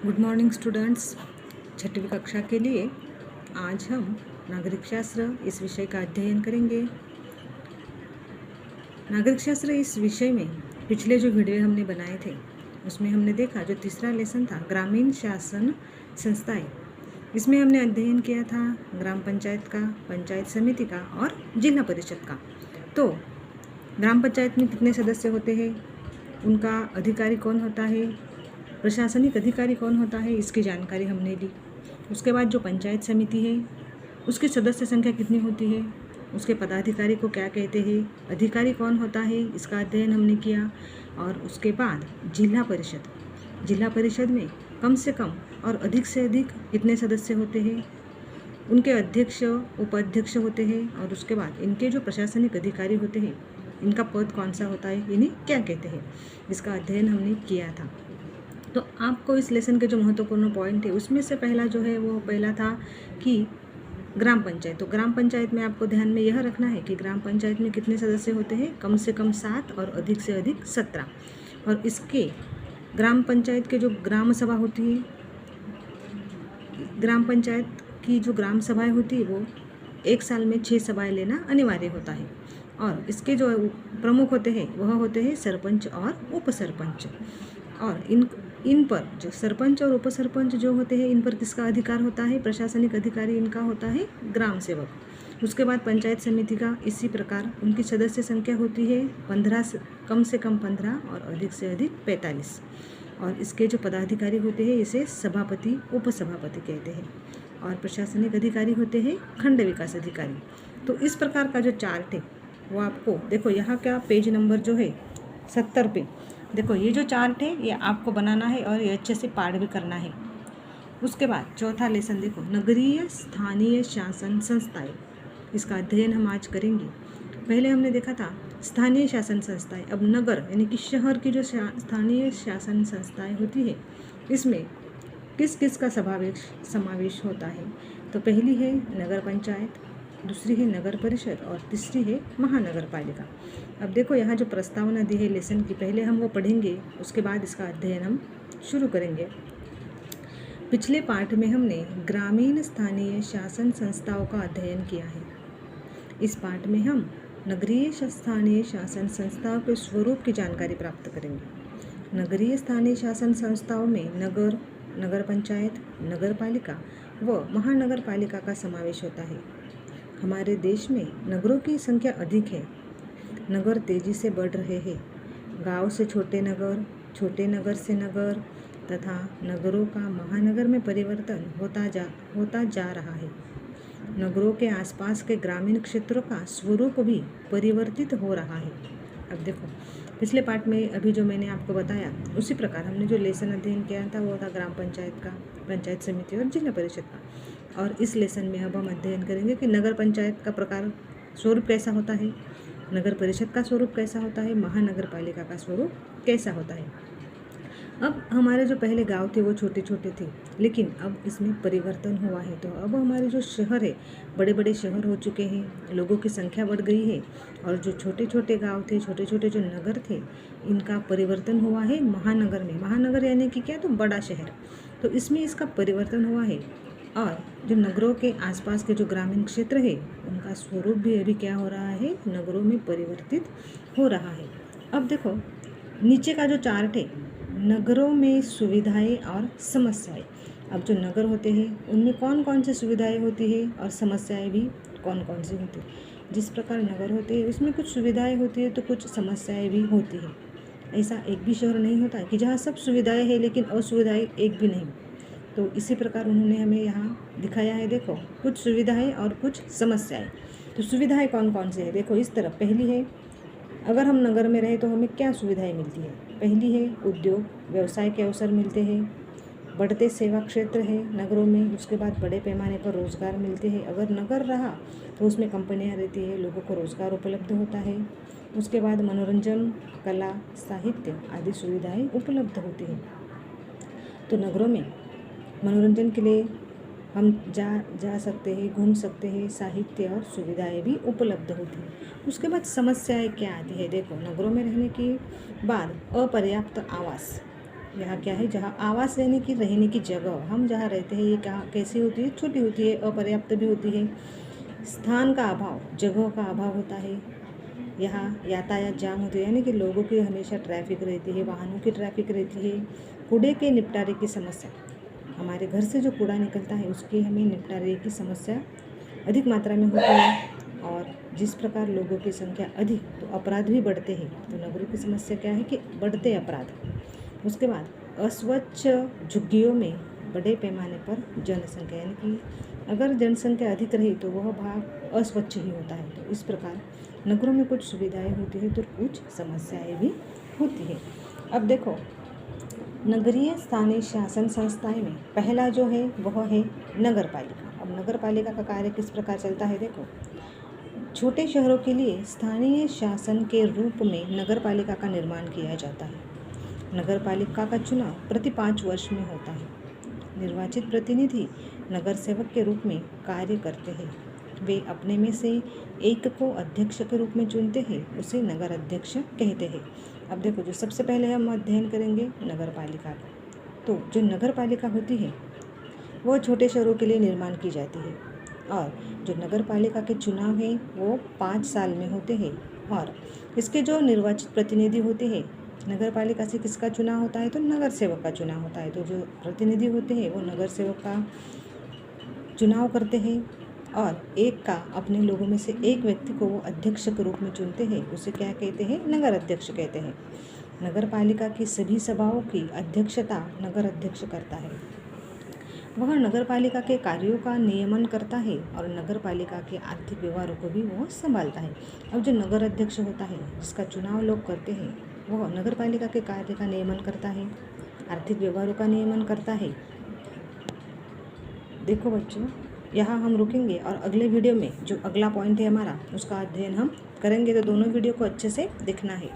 Good morning students. छठवीं कक्षा के लिए आज हम नागरिक शास्त्र इस विषय का अध्ययन करेंगे। नागरिक शास्त्र इस विषय में पिछले जो वीडियो हमने बनाए थे उसमें हमने देखा जो तीसरा लेसन था ग्रामीण शासन संस्थाएं। इसमें हमने अध्ययन किया था ग्राम पंचायत का, पंचायत समिति का और जिला परिषद का। तो ग्राम पंचायत में कितने सदस्य होते हैं, उनका अधिकारी कौन होता है, प्रशासनिक अधिकारी कौन होता है, इसकी जानकारी हमने ली। उसके बाद जो पंचायत समिति है उसकी सदस्य संख्या कितनी होती है, उसके पदाधिकारी को क्या कहते हैं, अधिकारी कौन होता है, इसका अध्ययन हमने किया। और उसके बाद जिला परिषद में कम से कम और अधिक से अधिक कितने सदस्य होते हैं, उनके अध्यक्ष उपाध्यक्ष होते हैं। और उसके बाद इनके जो प्रशासनिक अधिकारी होते हैं इनका पद कौन सा होता है, इन्हें क्या कहते हैं, इसका अध्ययन हमने किया था। तो आपको इस लेसन के जो महत्वपूर्ण पॉइंट है उसमें से पहला जो है वो पहला था कि ग्राम पंचायत। तो ग्राम पंचायत में आपको ध्यान में यह रखना है कि ग्राम पंचायत में कितने सदस्य होते हैं, कम से कम 7 और अधिक से अधिक 17। और इसके ग्राम पंचायत के जो ग्राम सभा होती है, ग्राम पंचायत की जो ग्राम सभाएं होती है वो एक साल में 6 सभाएं लेना अनिवार्य होता है। और इसके जो प्रमुख होते हैं वह होते हैं सरपंच और उप सरपंच। और इन पर जो सरपंच और उप सरपंच जो होते हैं इन पर किसका अधिकार होता है, प्रशासनिक अधिकारी इनका होता है ग्राम सेवक। उसके बाद पंचायत समिति का इसी प्रकार उनकी सदस्य संख्या होती है 15, कम से कम 15 और अधिक से अधिक 45। और इसके जो पदाधिकारी होते हैं इसे सभापति उप सभापति कहते हैं। और प्रशासनिक अधिकारी होते हैं खंड विकास अधिकारी। तो इस प्रकार का जो चार्ट है वो आपको देखो, यहाँ का पेज नंबर जो है 70 पे देखो, ये जो चार्ट है ये आपको बनाना है और ये अच्छे से पाठ भी करना है। उसके बाद चौथा लेसन देखो, नगरीय स्थानीय शासन संस्थाएं, इसका अध्ययन हम आज करेंगे। पहले हमने देखा था स्थानीय शासन संस्थाएं, अब नगर यानी कि शहर की जो स्थानीय शासन संस्थाएं होती है इसमें किस किस का समावेश होता है। तो पहली है नगर पंचायत, दूसरी है नगर परिषद और तीसरी है महानगर पालिका। अब देखो यहाँ जो प्रस्तावना दी है लेसन की, पहले हम वो पढ़ेंगे, उसके बाद इसका अध्ययन हम शुरू करेंगे। पिछले पाठ में हमने ग्रामीण स्थानीय शासन संस्थाओं का अध्ययन किया है। इस पाठ में हम नगरीय स्थानीय शासन संस्थाओं के स्वरूप की जानकारी प्राप्त करेंगे। नगरीय स्थानीय शासन संस्थाओं में नगर, नगर पंचायत, नगर पालिका व महानगर पालिका का समावेश होता है। हमारे देश में नगरों की संख्या अधिक है। नगर तेजी से बढ़ रहे हैं। गांव से छोटे नगर से नगर तथा नगरों का महानगर में परिवर्तन होता जा रहा है। नगरों के आसपास के ग्रामीण क्षेत्रों का स्वरूप भी परिवर्तित हो रहा है। अब देखो, पिछले पार्ट में अभी जो मैंने आपको बताया उसी प्रकार हमने जो लेसन अध्ययन किया था वो था ग्राम पंचायत का, पंचायत समिति और जिला परिषद का। और इस लेसन में अब हम अध्ययन करेंगे कि नगर पंचायत का प्रकार स्वरूप कैसा होता है, नगर परिषद का स्वरूप कैसा होता है, महानगर पालिका का स्वरूप कैसा होता है। अब हमारे जो पहले गांव थे वो छोटे छोटे थे, लेकिन अब इसमें परिवर्तन हुआ है। तो अब हमारे जो शहर है बड़े बड़े शहर हो चुके हैं, लोगों की संख्या बढ़ गई है। और जो छोटे छोटे गांव थे, छोटे छोटे जो नगर थे, इनका परिवर्तन हुआ है महानगर में। महानगर यानी कि क्या, तो बड़ा शहर। तो इसमें इसका परिवर्तन हुआ है। और जो नगरों के आसपास के जो ग्रामीण क्षेत्र है उनका स्वरूप भी अभी क्या हो रहा है, नगरों में परिवर्तित हो रहा है। अब देखो नीचे का जो चार्ट है, नगरों में सुविधाएं और समस्याएं। अब जो नगर होते हैं उनमें कौन कौन सी सुविधाएं होती है और समस्याएं भी कौन कौन सी होती है। जिस प्रकार नगर होते हैं उसमें कुछ सुविधाएं होती है तो कुछ समस्याएं भी होती है। ऐसा एक भी शहर नहीं होता कि जहाँ सब सुविधाएं हैं लेकिन असुविधाएं एक भी नहीं। तो इसी प्रकार उन्होंने हमें यहाँ दिखाया है, देखो कुछ सुविधाएं और कुछ समस्याएं। तो सुविधाएं कौन कौन सी है, देखो इस तरफ पहली है, अगर हम नगर में रहे तो हमें क्या सुविधाएं मिलती है। पहली है उद्योग व्यवसाय के अवसर मिलते हैं, बढ़ते सेवा क्षेत्र है नगरों में। उसके बाद बड़े पैमाने पर रोजगार मिलते हैं। अगर नगर रहा तो उसमें कंपनियां रहती है, लोगों को रोजगार उपलब्ध होता है। उसके बाद मनोरंजन, कला, साहित्य आदि सुविधाएं उपलब्ध होती हैं। तो नगरों में मनोरंजन के लिए हम जा सकते हैं, घूम सकते हैं, साहित्य और सुविधाएं भी उपलब्ध होती हैं। उसके बाद समस्याएं क्या आती है, देखो नगरों में रहने के बाद अपर्याप्त आवास, यहाँ क्या है, जहाँ आवास यानी कि रहने की जगह, हम जहाँ रहते हैं ये कहाँ कैसी होती है, छोटी होती है, अपर्याप्त भी होती है। स्थान का अभाव, जगह का अभाव होता है। यहाँ यातायात जाम होती है यानी कि लोगों की हमेशा ट्रैफिक रहती है, वाहनों की ट्रैफिक रहती है। कूड़े के निपटारे की समस्या, हमारे घर से जो कूड़ा निकलता है उसकी हमें निपटारे की समस्या अधिक मात्रा में होती है। और जिस प्रकार लोगों की संख्या अधिक तो अपराध भी बढ़ते हैं। तो नगरों की समस्या क्या है कि बढ़ते अपराध। उसके बाद अस्वच्छ झुग्गियों में बड़े पैमाने पर जनसंख्या, यानी कि अगर जनसंख्या अधिक रही तो वह भाग अस्वच्छ ही होता है। तो इस प्रकार नगरों में कुछ सुविधाएं होती है तो कुछ समस्याएं भी होती है। अब देखो, नगरीय स्थानीय शासन संस्थाएं में पहला जो है वह है नगर पालिका। अब नगर पालिका का कार्य किस प्रकार चलता है, देखो, छोटे शहरों के लिए स्थानीय शासन के रूप में नगर पालिका का निर्माण किया जाता है। नगर पालिका का चुनाव प्रति 5 वर्ष में होता है। निर्वाचित प्रतिनिधि नगर सेवक के रूप में कार्य करते हैं। वे अपने में से एक को अध्यक्ष के रूप में चुनते हैं, उसे नगर अध्यक्ष कहते हैं। अब देखो, जो सबसे पहले हम अध्ययन करेंगे नगर पालिका का। तो जो नगर पालिका होती है वो छोटे शहरों के लिए निर्माण की जाती है। और जो नगर पालिका के चुनाव हैं वो 5 साल में होते हैं। और इसके जो निर्वाचित प्रतिनिधि होते हैं, नगर पालिका से किसका चुनाव होता है, तो नगर सेवक का चुनाव होता है। तो जो प्रतिनिधि होते हैं वो नगर सेवक का चुनाव करते हैं और एक का अपने लोगों में से एक व्यक्ति को वो अध्यक्ष के रूप में चुनते हैं, उसे क्या कहते हैं, नगर अध्यक्ष कहते हैं। नगर पालिका की सभी सभाओं की अध्यक्षता नगर अध्यक्ष करता है। वह नगर पालिका के कार्यों का नियमन करता है और नगर पालिका के आर्थिक व्यवहारों को भी वह संभालता है। अब जो नगर अध्यक्ष होता है जिसका चुनाव लोग करते हैं, वह नगर पालिका के कार्य का नियमन करता है, आर्थिक व्यवहारों का नियमन करता है। देखो बच्चों, यहाँ हम रुकेंगे और अगले वीडियो में जो अगला पॉइंट है हमारा उसका अध्ययन हम करेंगे। तो दोनों वीडियो को अच्छे से देखना है।